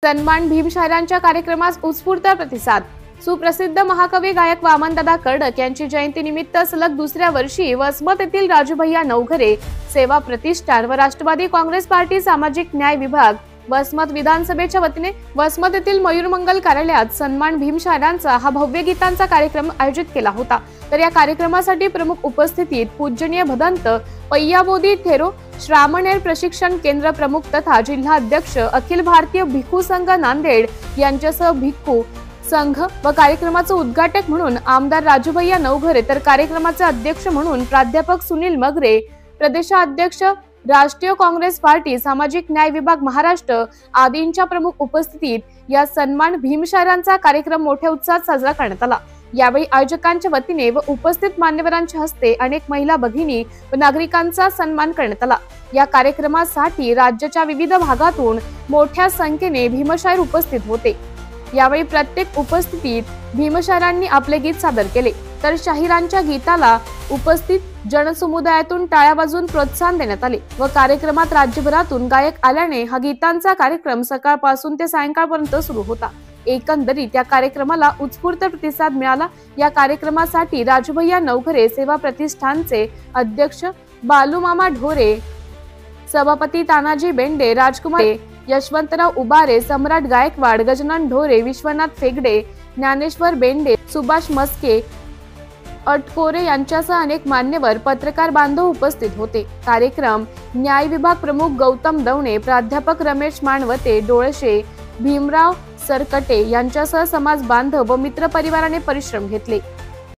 सन्मान भीमशायरांच्या कार्यक्रमास उत्स्फूर्त प्रतिसाद। सुप्रसिद्ध महाकवी गायक वामनदादा कर्डक यांची जयंती निमित्त सलग दुसऱ्या वर्षी वसमत येथील राजूभैया नवघरे सेवा प्रतिष्ठान व राष्ट्रवादी काँग्रेस पार्टी सामाजिक न्याय विभाग वसमत विधानसभेच्या वतीने वसमत येथील मयूरमंगल कार्यालयात सन्मान भीमशायरांचा हा भव्य गीतांचा कार्यक्रम आयोजित केला होता। तर या कार्यक्रमासाठी प्रमुख उपस्थितीत पूजनीय भदंत पय्याबोधी थेरो श्रामणेर प्रशिक्षण केंद्र प्रमुख तथा जिल्हा अध्यक्ष अखिल भारतीय भिक्खू संघ नांदेड यांच्यासह भिक्खू संघ व कार्यक्रमाचे उद्घाटक म्हणून आमदार राजूभैया नवघरे, तर कार्यक्रमाचे अध्यक्ष म्हणून प्राध्यापक सुनील मगरे, प्रदेशाध्यक्ष राष्ट्रीय काँग्रेस पार्टी सामाजिक न्याय विभाग महाराष्ट्र आदींच्या प्रमुख उपस्थितीत या सन्मान भीमशायरांचा कार्यक्रम मोठ्या उत्साहात साजरा करण्यात आला। यावेळी आयोजकांच्या वतीने व उपस्थित मान्यवरांच्या हस्ते अनेक महिला भगिनी व नागरिकांचा सन्मान करण्यात आला। या कार्यक्रमासाठी राज्याच्या विविध भागातून मोठ्या संख्येने भीमशायर उपस्थित होते। यावेळी प्रत्येक उपस्थितीत भीमशायरांनी आपले गीत सादर केले, तर शाहिरांच्या गीताला उपस्थित जनसमुदायातून टाळ्या वाजवून प्रोत्साहन देण्यात आले व कार्यक्रमात राज्यभरातून गायक आल्याने हा गीतांचा कार्यक्रम सकाळपासून ते सायंकाळपर्यंत सुरू होता। एकंदरीत या कार्यक्रमाला उत्स्फूर्त प्रतिसाद मिळाला। या कार्यक्रमासाठी राजूभैया नवघरे सेवा प्रतिष्ठानचे अध्यक्ष बालूमामा ढोरे, सभापती तानाजी बेंडे, राजकुमार यशवंतराव उबारे, सम्राट गायकवाड, गजानन ढोरे, विश्वनाथ फेगडे, ज्ञानेश्वर बेंडे, सुभाष मस्के, अटकोरे यांच्यासह अनेक मान्यवर पत्रकार बांधव उपस्थित होते। कार्यक्रम न्याय विभाग प्रमुख गौतम दवणे, प्राध्यापक रमेश मानवते, डोळशे, भीमराव सरकटे यांच्यासह समाज बांधव व मित्र परिवाराने परिश्रम घेतले।